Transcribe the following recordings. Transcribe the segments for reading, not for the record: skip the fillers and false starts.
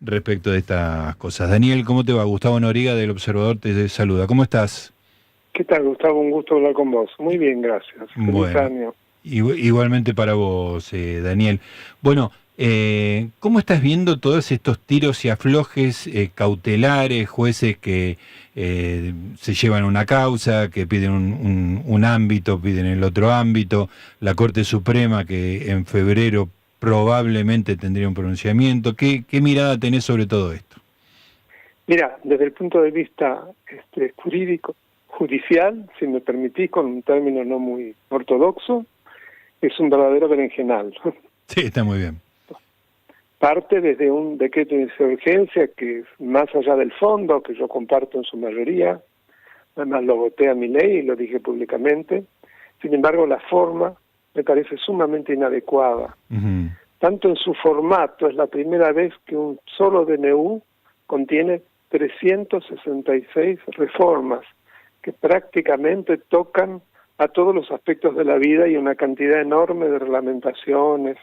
respecto de estas cosas. Daniel, ¿cómo te va? Gustavo Noriega del Observador te saluda. ¿Cómo estás? ¿Qué tal, Gustavo? Un gusto hablar con vos. Muy bien, gracias. Feliz Bueno, año. igualmente para vos, Daniel. Bueno, ¿cómo estás viendo todos estos tiros y aflojes cautelares, jueces que se llevan una causa, que piden un ámbito, piden el otro ámbito, la Corte Suprema que en febrero probablemente tendría un pronunciamiento? ¿Qué mirada tenés sobre todo esto? Mira, desde el punto de vista jurídico, judicial, si me permitís, con un término no muy ortodoxo, es un verdadero berenjenal. Sí, está muy bien. Parte desde un decreto de urgencia que, más allá del fondo, que yo comparto en su mayoría, además lo voté a mi ley y lo dije públicamente, sin embargo la forma me parece sumamente inadecuada. Ujú. Tanto en su formato, es la primera vez que un solo DNU contiene 366 reformas que prácticamente tocan a todos los aspectos de la vida y una cantidad enorme de reglamentaciones,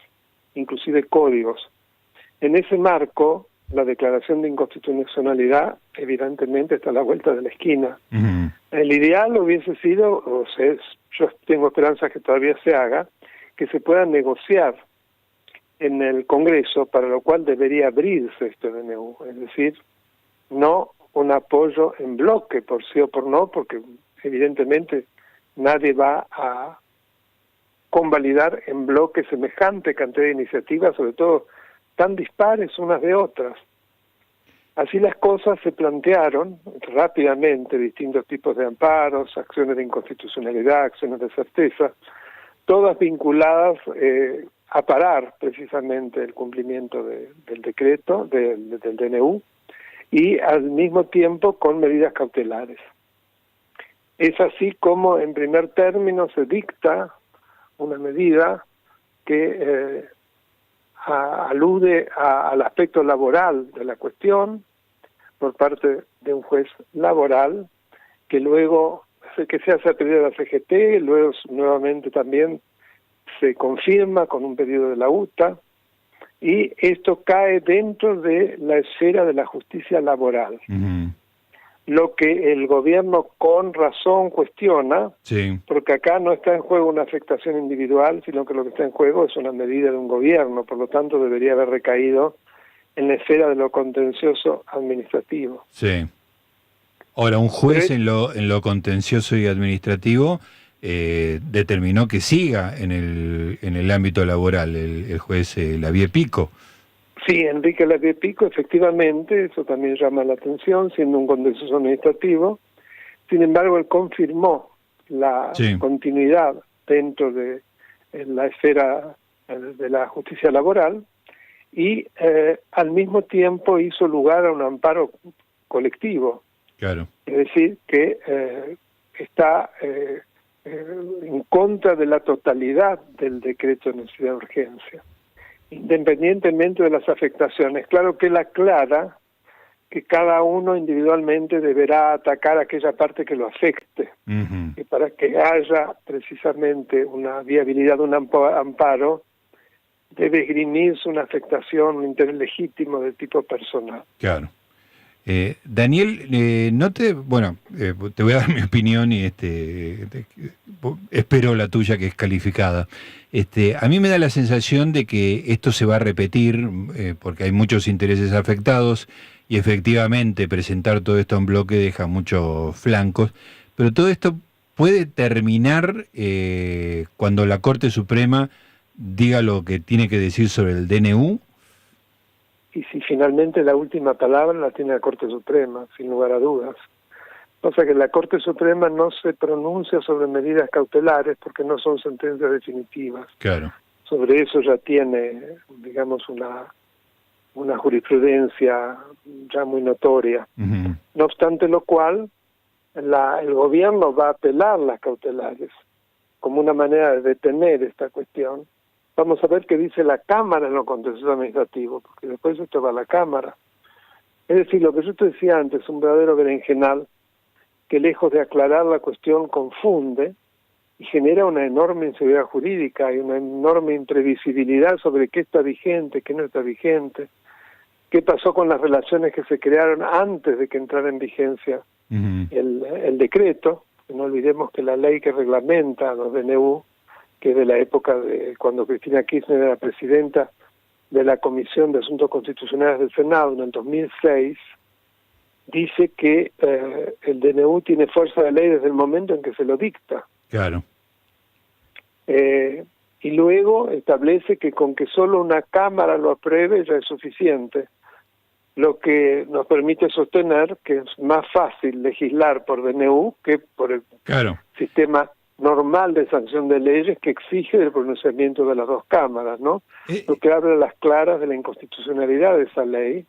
inclusive códigos. En ese marco, la declaración de inconstitucionalidad evidentemente está a la vuelta de la esquina. Ujú. El ideal hubiese sido, yo tengo esperanza que todavía se haga, que se pueda negociar en el Congreso, para lo cual debería abrirse este DNU, es decir, no un apoyo en bloque por sí o por no, porque evidentemente nadie va a convalidar en bloque semejante cantidad de iniciativas, sobre todo tan dispares unas de otras. Así las cosas se plantearon rápidamente distintos tipos de amparos, acciones de inconstitucionalidad, acciones de certeza, todas vinculadas a parar precisamente el cumplimiento del decreto, del DNU, y al mismo tiempo con medidas cautelares. Es así como en primer término se dicta una medida que alude al aspecto laboral de la cuestión por parte de un juez laboral, que luego que se hace a pedido de la CGT, luego nuevamente también se confirma con un pedido de la UTA, y esto cae dentro de la esfera de la justicia laboral. Ujú. Lo que el gobierno con razón cuestiona, Sí. porque acá no está en juego una afectación individual, sino que lo que está en juego es una medida de un gobierno, por lo tanto debería haber recaído en la esfera de lo contencioso administrativo. Sí. Ahora, un Pero juez en lo contencioso y administrativo determinó que siga en el ámbito laboral, el juez Lavie Pico. sí, Enrique Lavie Pico, efectivamente, eso también llama la atención, siendo un contencioso administrativo. Sin embargo, él confirmó la Sí. continuidad dentro de la esfera de la justicia laboral y al mismo tiempo hizo lugar a un amparo colectivo, Claro. es decir, que está en contra de la totalidad del decreto de necesidad de urgencia, independientemente de las afectaciones. Claro que él aclara que cada uno individualmente deberá atacar aquella parte que lo afecte, Ujú. y para que haya precisamente una viabilidad de un amparo, debe esgrimirse una afectación, un interés legítimo de tipo personal. Claro. Daniel, bueno, te voy a dar mi opinión y espero la tuya que es calificada. A mí me da la sensación de que esto se va a repetir porque hay muchos intereses afectados y efectivamente presentar todo esto en bloque deja muchos flancos, pero todo esto puede terminar cuando la Corte Suprema diga lo que tiene que decir sobre el DNU. Y si finalmente la última palabra la tiene la Corte Suprema, sin lugar a dudas. O sea que la Corte Suprema no se pronuncia sobre medidas cautelares porque no son sentencias definitivas. Claro. Sobre eso ya tiene, digamos, una jurisprudencia ya muy notoria. Ujú. No obstante lo cual, el gobierno va a apelar las cautelares como una manera de detener esta cuestión. Vamos a ver qué dice la Cámara en lo contencioso administrativo, porque después esto va a la Cámara. Es decir, lo que yo te decía antes, un verdadero berenjenal que lejos de aclarar la cuestión confunde y genera una enorme inseguridad jurídica y una enorme imprevisibilidad sobre qué está vigente, qué no está vigente. qué pasó con las relaciones que se crearon antes de que entrara en vigencia el decreto. No olvidemos que la ley que reglamenta los DNU, que es de la época de cuando Cristina Kirchner era presidenta de la Comisión de Asuntos Constitucionales del Senado en el 2006, dice que el DNU tiene fuerza de ley desde el momento en que se lo dicta. Claro. Y luego establece que con que solo una Cámara lo apruebe ya es suficiente, lo que nos permite sostener que es más fácil legislar por DNU que por el sistema normal de sanción de leyes que exige el pronunciamiento de las dos cámaras, ¿no? Lo que habla a las claras de la inconstitucionalidad de esa ley,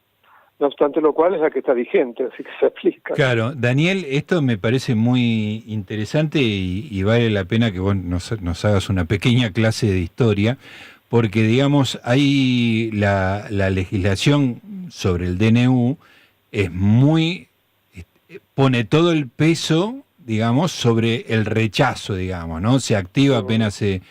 no obstante lo cual es la que está vigente, así que se aplica. Claro, Daniel, esto me parece muy interesante y vale la pena que vos nos hagas una pequeña clase de historia, porque digamos, hay la legislación sobre el DNU es muy, pone todo el peso, digamos, sobre el rechazo, digamos, ¿no? Se activa apenas se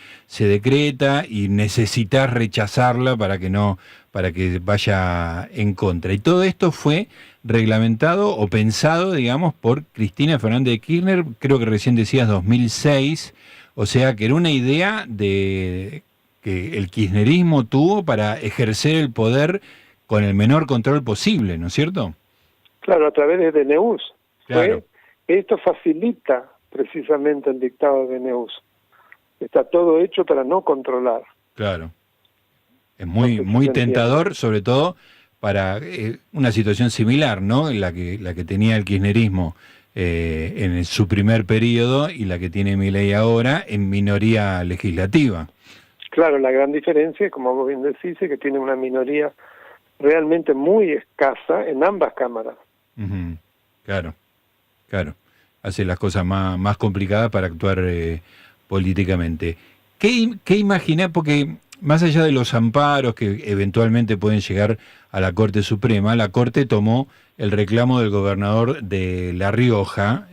decreta y necesitas rechazarla para que vaya en contra. Y todo esto fue reglamentado o pensado, digamos, por Cristina Fernández de Kirchner, creo que recién decías 2006, o sea que era una idea de que el kirchnerismo tuvo para ejercer el poder con el menor control posible, ¿no es cierto? Claro, a través de DNUs. Claro. Esto facilita precisamente el dictado de DNUs. Está todo hecho para no controlar. Claro. Es muy tentador, sobre todo para una situación similar, ¿no? La que tenía el kirchnerismo en su primer periodo y la que tiene Milei ahora en minoría legislativa. Claro, la gran diferencia, como vos bien decís, es que tiene una minoría realmente muy escasa en ambas cámaras. Claro. Hace las cosas más complicadas para actuar políticamente. ¿Qué imaginás? Porque más allá de los amparos que eventualmente pueden llegar a la Corte Suprema, la Corte tomó el reclamo del gobernador de La Rioja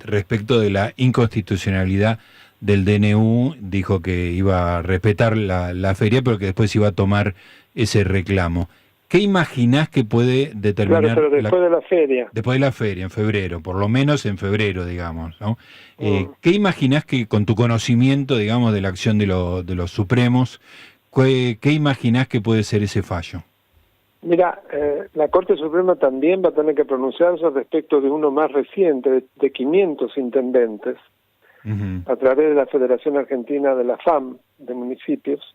respecto de la inconstitucionalidad del DNU, dijo que iba a respetar la feria, pero que después iba a tomar ese reclamo. ¿Qué imaginás que puede determinar? Claro, pero después de la feria. Después de la feria, en febrero, por lo menos en febrero, digamos, ¿no? ¿Qué imaginás que con tu conocimiento, digamos, de la acción de los Supremos, qué imaginás que puede ser ese fallo? Mira, la Corte Suprema también va a tener que pronunciarse respecto de uno más reciente, de 500 intendentes, a través de la Federación Argentina de la FAM, de municipios,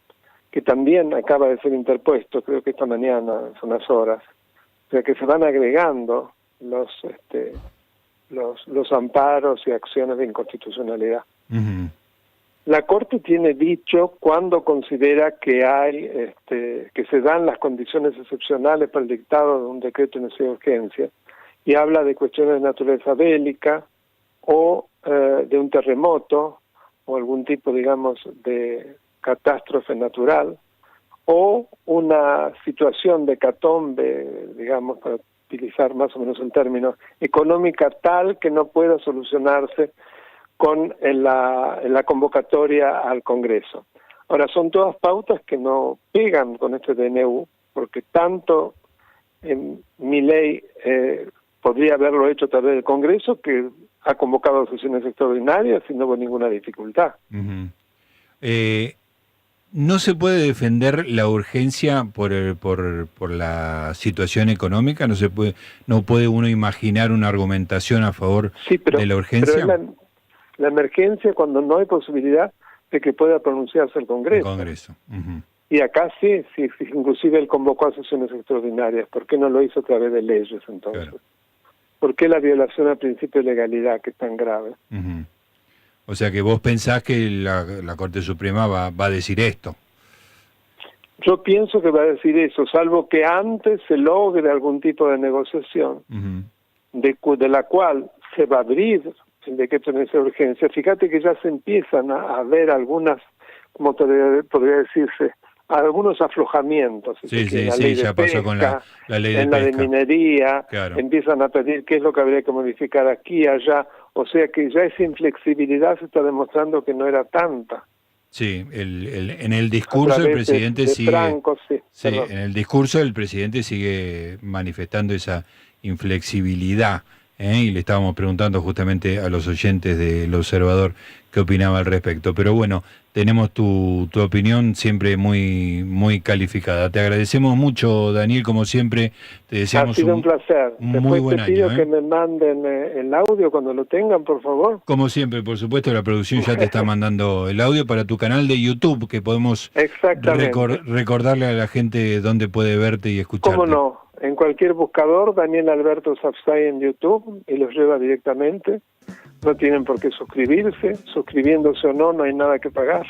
que también acaba de ser interpuesto, creo que esta mañana, hace unas horas. O sea que se van agregando los amparos y acciones de inconstitucionalidad. La Corte tiene dicho cuando considera que hay que se dan las condiciones excepcionales para el dictado de un decreto de necesidad de urgencia, y habla de cuestiones de naturaleza bélica o de un terremoto o algún tipo, digamos, de catástrofe natural o una situación de hecatombe, digamos, para utilizar más o menos el término, económica tal que no pueda solucionarse en la convocatoria al Congreso. Ahora, son todas pautas que no pegan con este DNU, porque tanto Milei podría haberlo hecho a través del Congreso, que ha convocado sesiones extraordinarias y no hubo ninguna dificultad. ¿No se puede defender la urgencia por la situación económica? ¿No puede uno imaginar una argumentación a favor de la urgencia? Pero es la emergencia cuando no hay posibilidad de que pueda pronunciarse el Congreso. Y acá sí, inclusive él convocó a sesiones extraordinarias. ¿Por qué no lo hizo a través de leyes entonces? Claro. ¿Por qué la violación al principio de legalidad, que es tan grave? O sea que vos pensás que la Corte Suprema va a decir esto. Yo pienso que va a decir eso, salvo que antes se logre algún tipo de negociación, de la cual se va a abrir el decreto de necesidad de urgencia. Fíjate que ya se empiezan a ver algunas, como podría decirse, algunos aflojamientos. Sí, ya pasó con la ley de pesca. En la de minería, claro. Empiezan a pedir qué es lo que habría que modificar aquí, allá. O sea que ya esa inflexibilidad se está demostrando que no era tanta. Sí, en el discurso el presidente sigue, Franco, sí, en el discurso el presidente sigue manifestando esa inflexibilidad, y le estábamos preguntando justamente a los oyentes del Observador qué opinaba al respecto. Pero bueno, tenemos tu opinión siempre muy, muy calificada. Te agradecemos mucho, Daniel, como siempre, te deseamos ha sido un placer. muy Después buen te pido año. que me manden el audio cuando lo tengan, por favor. Como siempre, por supuesto, la producción ya te está mandando el audio para tu canal de YouTube, que podemos recordarle a la gente dónde puede verte y escucharte. ¿Cómo no? En cualquier buscador, Daniel Alberto Sapsay en YouTube, y los lleva directamente. No tienen por qué suscribirse. Suscribiéndose o no, no hay nada que pagar.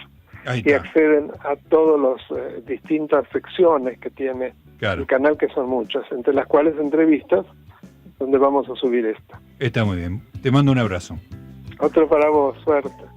Y acceden a todas las distintas secciones que tiene el canal, que son muchas, entre las cuales entrevistas, donde vamos a subir esta. Está muy bien. Te mando un abrazo. Otro para vos, suerte.